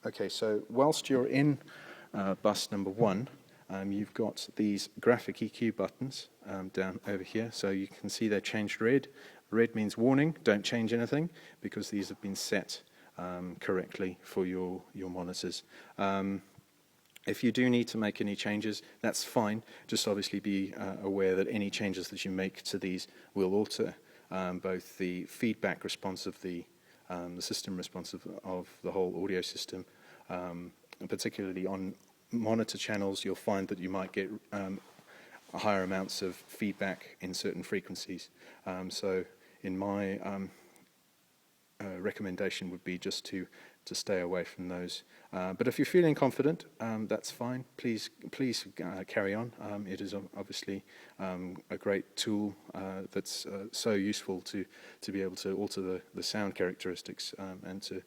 Okay, so whilst you're in bus number 1, you've got these graphic EQ buttons down over here. So you can see they're changed red. Red means warning, don't change anything, because these have been set correctly for your monitors. If you do need to make any changes, that's fine. Just obviously be aware that any changes that you make to these will alter both the feedback response of the system response of the whole audio system. And particularly on monitor channels, you'll find that you might get higher amounts of feedback in certain frequencies. So in my recommendation would be just to stay away from those. But if you're feeling confident, that's fine. Please carry on. It is obviously a great tool that's so useful to be able to alter the sound characteristics and to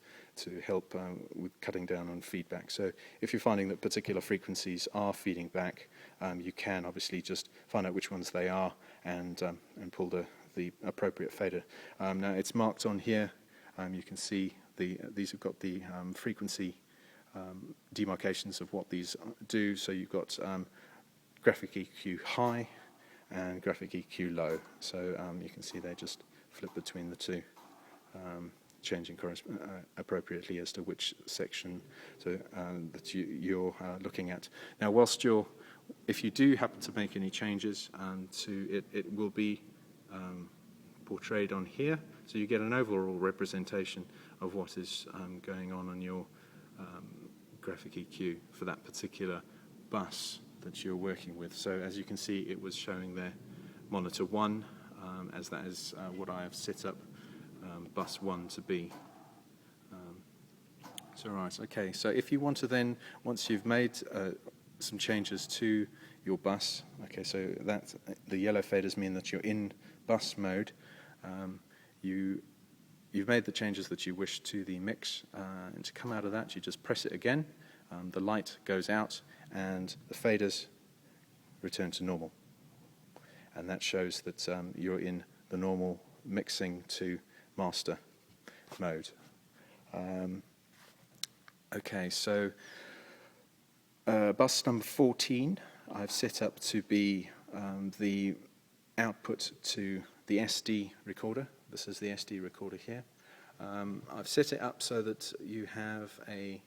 help with cutting down on feedback. So if you're finding that particular frequencies are feeding back, you can obviously just find out which ones they are and pull the appropriate fader. Now it's marked on here. You can see these have got the frequency demarcations of what these do. So you've got graphic EQ high and graphic EQ low. So you can see they just flip between the two, changing appropriately as to which section that you're looking at. Now, if you do happen to make any changes to it, it will be portrayed on here, so you get an overall representation of what is going on your graphic EQ for that particular bus that you're working with. So as you can see, it was showing there monitor 1, as that is what I have set up bus 1 to be. So right, okay, so if you want to then, once you've made some changes to your bus, okay, so that the yellow faders mean that you're in bus mode. You've made the changes that you wish to the mix, and to come out of that, you just press it again. The light goes out, and the faders return to normal. And that shows that you're in the normal mixing to master mode. Okay, so bus number 14, I've set up to be the output to the SD recorder. This is the SD recorder here. I've set it up so that you have a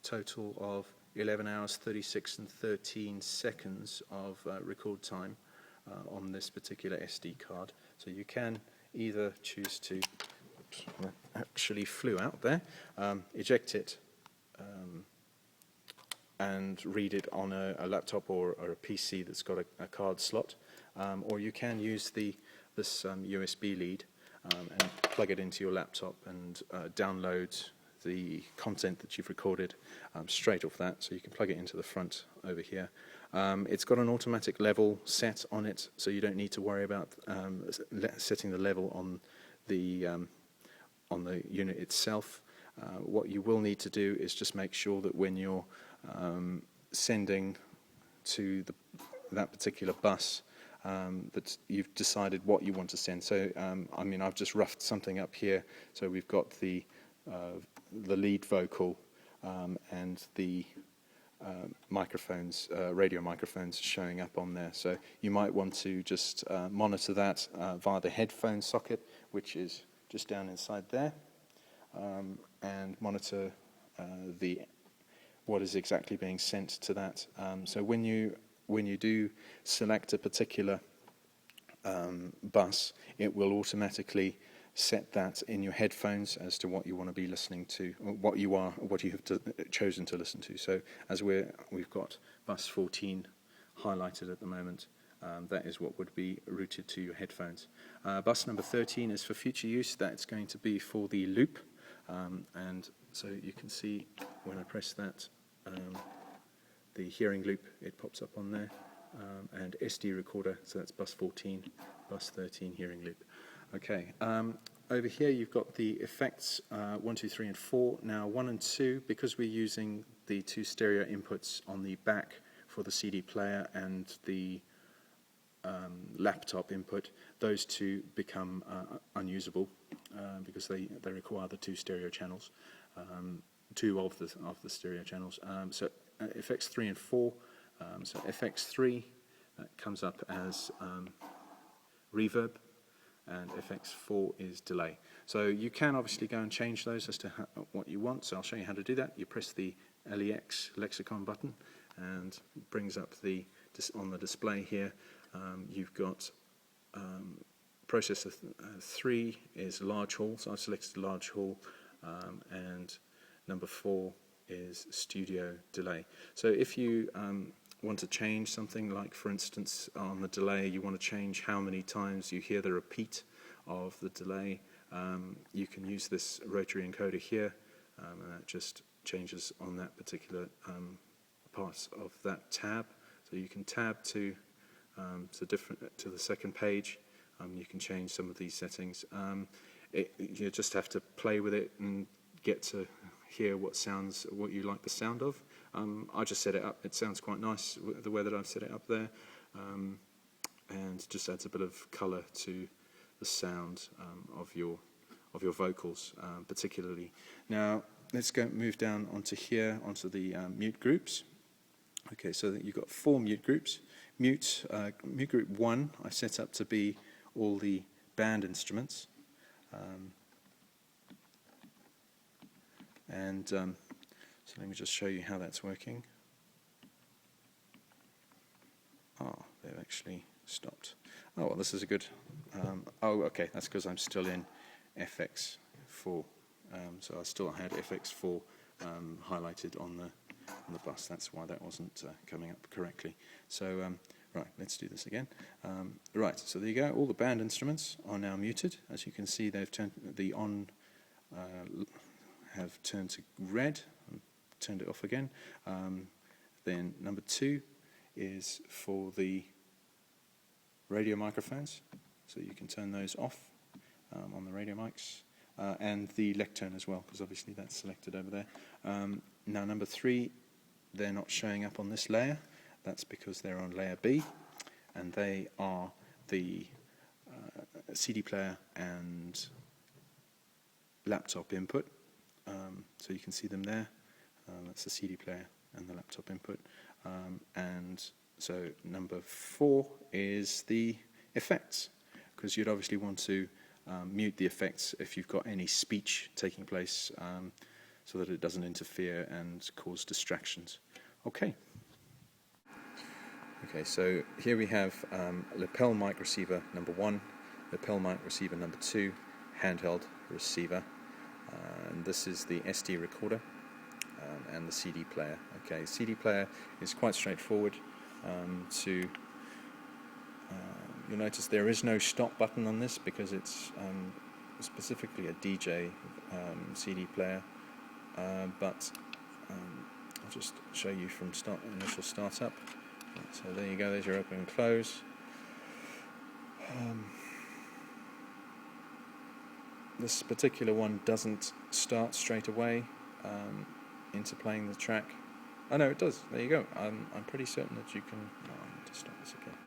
total of 11 hours, 36 and 13 seconds of record time on this particular SD card. So you can either choose to, oops, that actually flew out there, eject it and read it on a laptop or a PC that's got a card slot, or you can use this USB lead and plug it into your laptop and download the content that you've recorded straight off that. So you can plug it into the front over here. It's got an automatic level set on it, so you don't need to worry about setting the level on the unit itself. What you will need to do is just make sure that when you're sending to that particular bus, that you've decided what you want to send. So, I mean, I've just roughed something up here. So we've got the lead vocal and the microphones, radio microphones showing up on there. So you might want to just monitor that via the headphone socket, which is just down inside there, and monitor what is exactly being sent to that. So when you do select a particular bus, it will automatically set that in your headphones as to what you want to be listening to, or what you have chosen to listen to. So as we've got bus 14 highlighted at the moment, that is what would be routed to your headphones. Bus number 13 is for future use. That's going to be for the loop, and so you can see when I press that, the hearing loop, it pops up on there, and SD recorder, so that's bus 14, bus 13 hearing loop. Okay, over here you've got the effects 1, 2, 3 and 4. Now 1 and 2, because we're using the two stereo inputs on the back for the CD player and the laptop input, those two become unusable because they require the two stereo channels. two of the stereo channels. So FX3 and 4. So FX3 that comes up as reverb, and FX4 is delay. So you can obviously go and change those as to what you want. So I'll show you how to do that. You press the LEX lexicon button, and it brings up on the display here. You've got processor 3 is large hall, so I've selected large hall, and number 4 is studio delay. So if you want to change something, like for instance on the delay you want to change how many times you hear the repeat of the delay, you can use this rotary encoder here, and that just changes on that particular part of that tab. So you can tab to to the second page. You can change some of these settings. You just have to play with it and get to hear what you like the sound of. I just set it up. It sounds quite nice the way that I've set it up there, and just adds a bit of colour to the sound of your vocals, particularly. Now let's move down onto here, onto the mute groups. Okay, so you've got 4 mute groups. Mute group 1 I set up to be all the band instruments, so let me just show you how that's working. They've actually stopped. Oh, well, this is a good. Oh, okay, that's because I'm still in FX4. So I still had FX4 highlighted on the bus. That's why that wasn't coming up correctly. So right, let's do this again. Right, so there you go. All the band instruments are now muted. As you can see, they've turned the on have turned to red. Turned it off again. Then number 2 is for the radio microphones, so you can turn those off on the radio mics, and the lectern as well, because obviously that's selected over there. Now number 3, they're not showing up on this layer. That's because they're on layer B, and they are the CD player and laptop input. So you can see them there. That's the CD player and the laptop input. And so number 4 is the effects, because you'd obviously want to mute the effects if you've got any speech taking place, so that it doesn't interfere and cause distractions. Okay. Okay, so here we have lapel mic receiver number 1, lapel mic receiver number 2, handheld receiver, and this is the SD recorder. And the CD player. Okay, CD player is quite straightforward. You'll notice there is no stop button on this because it's specifically a DJ CD player. But I'll just show you from initial startup. So there you go. There's your open and close. This particular one doesn't start straight away into playing the track. Oh no, it does. There you go. I'm pretty certain that you can. No, I need to start this again.